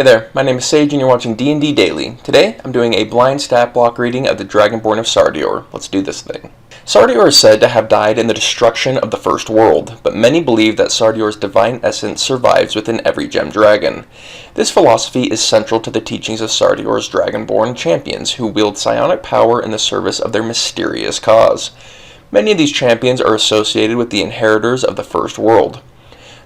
Hey there, my name is Sage and you're watching D&D Daily. Today, I'm doing a blind stat block reading of the Dragonborn of Sardior. Let's do this thing. Sardior is said to have died in the destruction of the First World, but many believe that Sardior's divine essence survives within every gem dragon. This philosophy is central to the teachings of Sardior's Dragonborn champions, who wield psionic power in the service of their mysterious cause. Many of these champions are associated with the inheritors of the First World.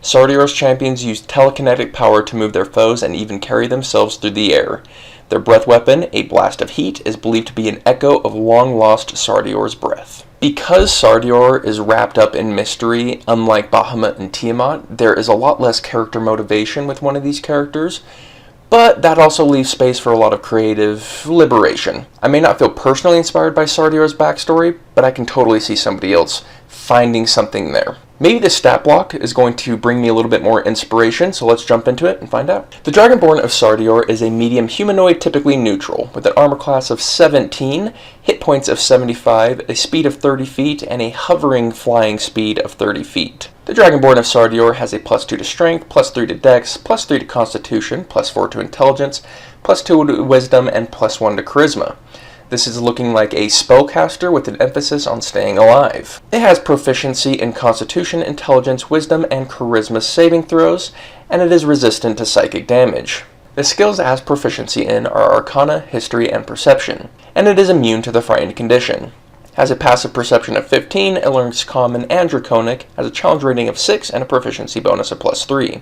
Sardior's champions use telekinetic power to move their foes and even carry themselves through the air. Their breath weapon, a blast of heat, is believed to be an echo of long-lost Sardior's breath. Because Sardior is wrapped up in mystery, unlike Bahamut and Tiamat, there is a lot less character motivation with one of these characters, but that also leaves space for a lot of creative liberation. I may not feel personally inspired by Sardior's backstory, but I can totally see somebody else finding something there. Maybe this stat block is going to bring me a little bit more inspiration, so let's jump into it and find out. The Dragonborn of Sardior is a medium humanoid, typically neutral, with an armor class of 17, hit points of 75, a speed of 30 feet, and a hovering flying speed of 30 feet. The Dragonborn of Sardior has a +2 to Strength, +3 to Dex, +3 to Constitution, +4 to Intelligence, +2 to Wisdom, and +1 to Charisma. This is looking like a spellcaster with an emphasis on staying alive. It has proficiency in Constitution, Intelligence, Wisdom, and Charisma saving throws, and it is resistant to psychic damage. The skills it has proficiency in are Arcana, History, and Perception, and it is immune to the Frightened condition. Has a passive perception of 15, it learns Common and Draconic, has a challenge rating of 6, and a proficiency bonus of +3.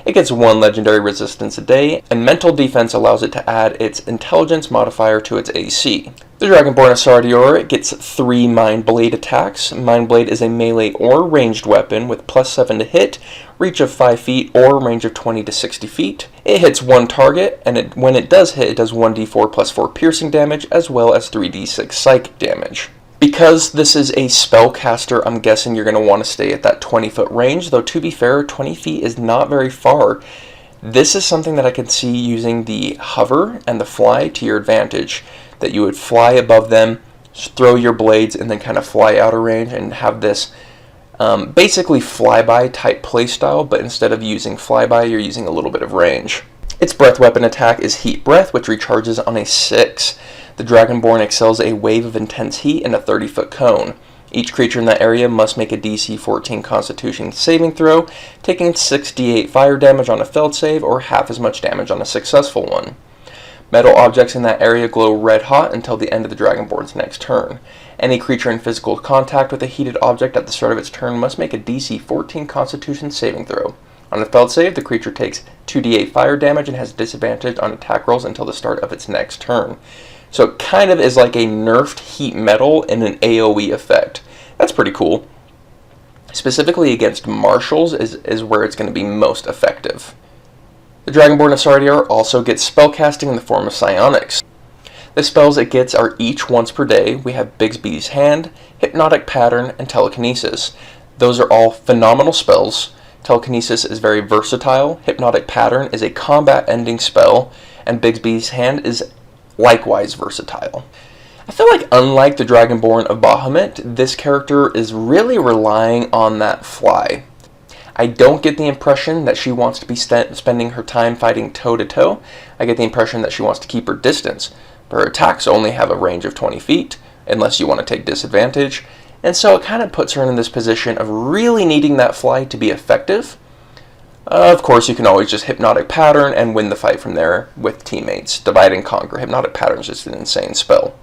It gets 1 legendary resistance a day, and mental defense allows it to add its intelligence modifier to its AC. The Dragonborn of Sardior gets 3 Mind Blade attacks. Mind Blade is a melee or ranged weapon with +7 to hit, reach of 5 feet, or range of 20 to 60 feet. It hits one target, and when it does hit, it does 1d4 +4 piercing damage, as well as 3d6 psychic damage. Because this is a spellcaster, I'm guessing you're going to want to stay at that 20-foot range, though to be fair, 20 feet is not very far. This is something that I could see using the hover and the fly to your advantage, that you would fly above them, throw your blades, and then kind of fly out of range and have this basically flyby type playstyle, but instead of using flyby, you're using a little bit of range. Its breath weapon attack is Heat Breath, which recharges on a 6. The Dragonborn excels a wave of intense heat in a 30-foot cone. Each creature in that area must make a DC 14 Constitution saving throw, taking 6d8 fire damage on a failed save or half as much damage on a successful one. Metal objects in that area glow red hot until the end of the Dragonborn's next turn. Any creature in physical contact with a heated object at the start of its turn must make a DC 14 Constitution saving throw. On a failed save, the creature takes 2d8 fire damage and has disadvantage on attack rolls until the start of its next turn. So it kind of is like a nerfed heat metal in an AoE effect. That's pretty cool. Specifically against martials is where it's going to be most effective. The Dragonborn of Sardior also gets spellcasting in the form of psionics. The spells it gets are each once per day. We have Bigsby's Hand, Hypnotic Pattern, and Telekinesis. Those are all phenomenal spells. Telekinesis is very versatile. Hypnotic Pattern is a combat-ending spell, and Bigsby's Hand is likewise versatile. I feel like unlike the Dragonborn of Bahamut, this character is really relying on that fly. I don't get the impression that she wants to be spending her time fighting toe-to-toe. I get the impression that she wants to keep her distance. But her attacks only have a range of 20 feet, unless you want to take disadvantage. And so it kind of puts her in this position of really needing that fly to be effective. Of course, you can always just Hypnotic Pattern and win the fight from there with teammates. Divide and Conquer. Hypnotic Pattern is just an insane spell.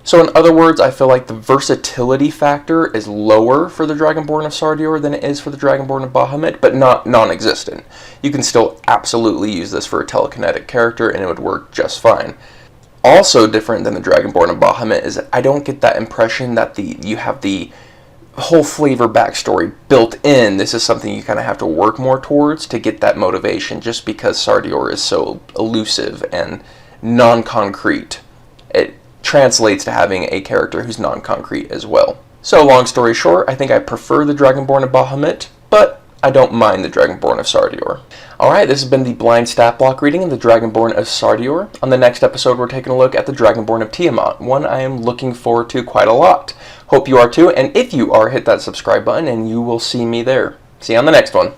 So in other words, I feel like the versatility factor is lower for the Dragonborn of Sardior than it is for the Dragonborn of Bahamut, but not non-existent. You can still absolutely use this for a telekinetic character and it would work just fine. Also different than the Dragonborn of Bahamut is I don't get that impression that you have the whole flavor backstory built in. This is something you kind of have to work more towards to get that motivation, just because Sardior is so elusive and non-concrete. It translates to having a character who's non-concrete as well. So long story short, I think I prefer the Dragonborn of Bahamut, but I don't mind the Dragonborn of Sardior. Alright, this has been the blind stat block reading of the Dragonborn of Sardior. On the next episode, we're taking a look at the Dragonborn of Tiamat, one I am looking forward to quite a lot. Hope you are too, and if you are, hit that subscribe button and you will see me there. See you on the next one.